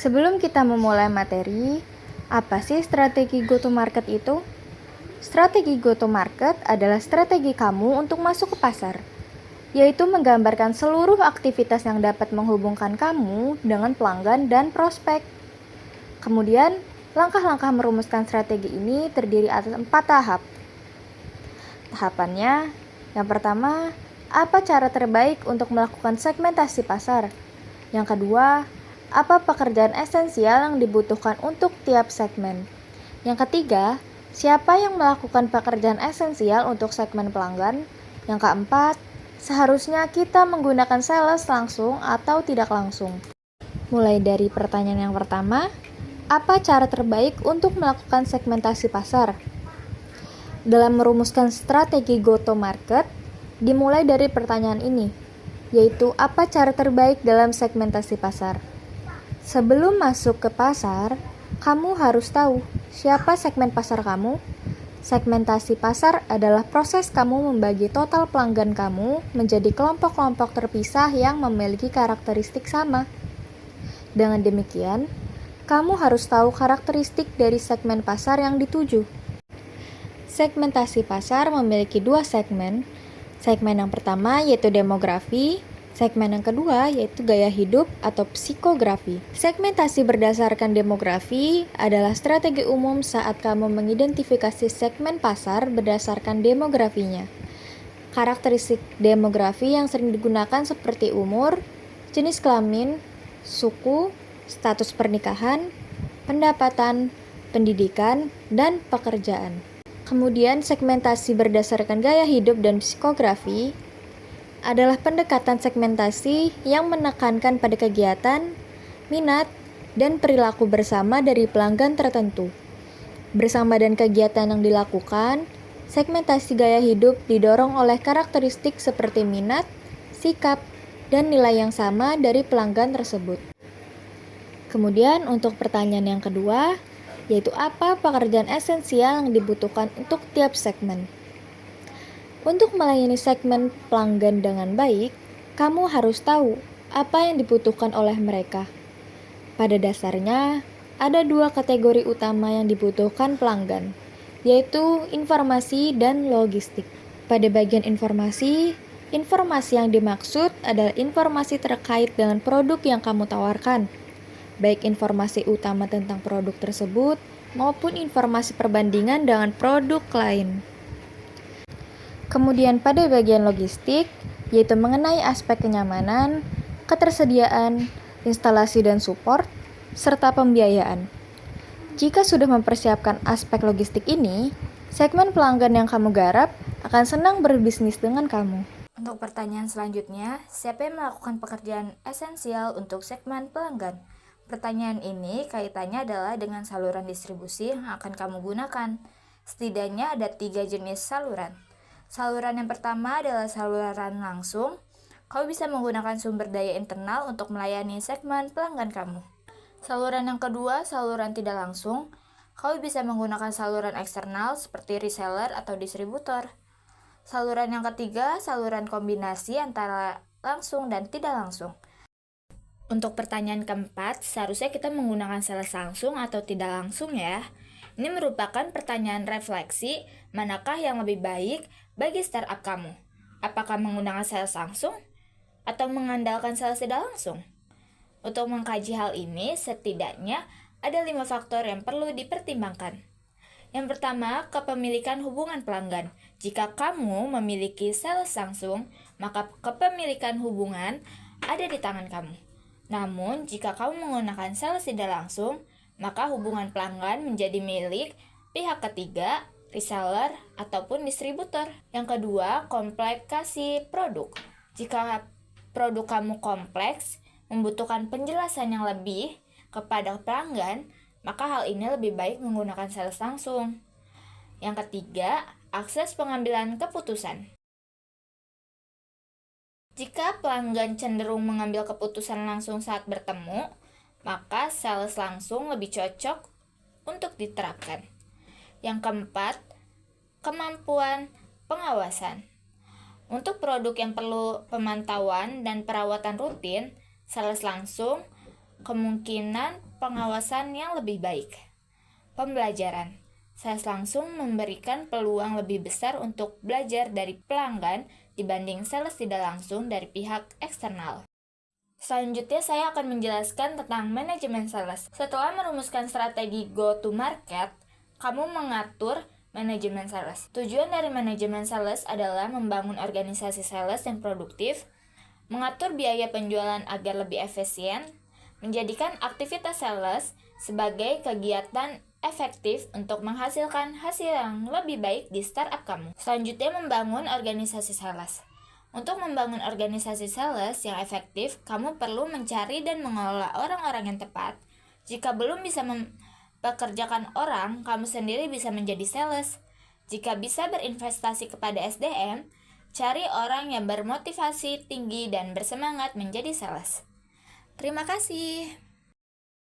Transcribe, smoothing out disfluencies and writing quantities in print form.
Sebelum kita memulai materi, apa sih strategi go-to-market itu? Strategi go-to-market adalah strategi kamu untuk masuk ke pasar, yaitu menggambarkan seluruh aktivitas yang dapat menghubungkan kamu dengan pelanggan dan prospek. Kemudian, langkah-langkah merumuskan strategi ini terdiri atas 4 tahap. Tahapannya, yang pertama, apa cara terbaik untuk melakukan segmentasi pasar? Yang kedua, apa pekerjaan esensial yang dibutuhkan untuk tiap segmen? Yang ketiga, siapa yang melakukan pekerjaan esensial untuk segmen pelanggan? Yang keempat, seharusnya kita menggunakan sales langsung atau tidak langsung? Mulai dari pertanyaan yang pertama, apa cara terbaik untuk melakukan segmentasi pasar? Dalam merumuskan strategi go-to-market, dimulai dari pertanyaan ini, yaitu apa cara terbaik dalam segmentasi pasar. Sebelum masuk ke pasar, kamu harus tahu siapa segmen pasar kamu. Segmentasi pasar adalah proses kamu membagi total pelanggan kamu menjadi kelompok-kelompok terpisah yang memiliki karakteristik sama. Dengan demikian, kamu harus tahu karakteristik dari segmen pasar yang dituju. Segmentasi pasar memiliki 2 segmen. Segmen yang pertama yaitu demografi, segmen yang kedua yaitu gaya hidup atau psikografi. Segmentasi berdasarkan demografi adalah strategi umum saat kamu mengidentifikasi segmen pasar berdasarkan demografinya. Karakteristik demografi yang sering digunakan seperti umur, jenis kelamin, suku, status pernikahan, pendapatan, pendidikan, dan pekerjaan. Kemudian segmentasi berdasarkan gaya hidup dan psikografi adalah pendekatan segmentasi yang menekankan pada kegiatan, minat, dan perilaku bersama dari pelanggan tertentu. Bersama dan kegiatan yang dilakukan, segmentasi gaya hidup didorong oleh karakteristik seperti minat, sikap, dan nilai yang sama dari pelanggan tersebut. Kemudian untuk pertanyaan yang kedua, yaitu apa pekerjaan esensial yang dibutuhkan untuk tiap segmen. Untuk melayani segmen pelanggan dengan baik, kamu harus tahu apa yang dibutuhkan oleh mereka. Pada dasarnya, ada 2 kategori utama yang dibutuhkan pelanggan, yaitu informasi dan logistik. Pada bagian informasi yang dimaksud adalah informasi terkait dengan produk yang kamu tawarkan, baik informasi utama tentang produk tersebut maupun informasi perbandingan dengan produk lain. Kemudian pada bagian logistik, yaitu mengenai aspek kenyamanan, ketersediaan, instalasi dan support, serta pembiayaan. Jika sudah mempersiapkan aspek logistik ini, segmen pelanggan yang kamu garap akan senang berbisnis dengan kamu. Untuk pertanyaan selanjutnya, siapa yang melakukan pekerjaan esensial untuk segmen pelanggan? Pertanyaan ini kaitannya adalah dengan saluran distribusi yang akan kamu gunakan. Setidaknya ada 3 jenis saluran. Saluran yang pertama adalah saluran langsung. Kau bisa menggunakan sumber daya internal untuk melayani segmen pelanggan kamu. Saluran yang kedua, saluran tidak langsung. Kau bisa menggunakan saluran eksternal seperti reseller atau distributor. Saluran yang ketiga, saluran kombinasi antara langsung dan tidak langsung. Untuk pertanyaan keempat, seharusnya kita menggunakan sales langsung atau tidak langsung ya. Ini merupakan pertanyaan refleksi, manakah yang lebih baik bagi startup kamu? Apakah menggunakan sales langsung atau mengandalkan sales tidak langsung? Untuk mengkaji hal ini, setidaknya ada 5 faktor yang perlu dipertimbangkan. Yang pertama, kepemilikan hubungan pelanggan. Jika kamu memiliki sales langsung, maka kepemilikan hubungan ada di tangan kamu. Namun, jika kamu menggunakan sales tidak langsung, maka hubungan pelanggan menjadi milik pihak ketiga, reseller, ataupun distributor. Yang kedua, komplikasi produk. Jika produk kamu kompleks, membutuhkan penjelasan yang lebih kepada pelanggan, maka hal ini lebih baik menggunakan sales langsung. Yang ketiga, akses pengambilan keputusan. Jika pelanggan cenderung mengambil keputusan langsung saat bertemu, maka sales langsung lebih cocok untuk diterapkan. Yang keempat, kemampuan pengawasan. Untuk produk yang perlu pemantauan dan perawatan rutin, sales langsung kemungkinan pengawasan yang lebih baik. Pembelajaran. Sales langsung memberikan peluang lebih besar untuk belajar dari pelanggan dibanding sales tidak langsung dari pihak eksternal. Selanjutnya saya akan menjelaskan tentang manajemen sales. Setelah merumuskan strategi go to market, kamu mengatur manajemen sales. Tujuan dari manajemen sales adalah membangun organisasi sales yang produktif, mengatur biaya penjualan agar lebih efisien, menjadikan aktivitas sales sebagai kegiatan efektif untuk menghasilkan hasil yang lebih baik di startup kamu. Selanjutnya, membangun organisasi sales. Untuk membangun organisasi sales yang efektif, kamu perlu mencari dan mengelola orang-orang yang tepat. Jika belum bisa mempekerjakan orang, kamu sendiri bisa menjadi sales. Jika bisa berinvestasi kepada SDM, cari orang yang bermotivasi tinggi dan bersemangat menjadi sales. Terima kasih.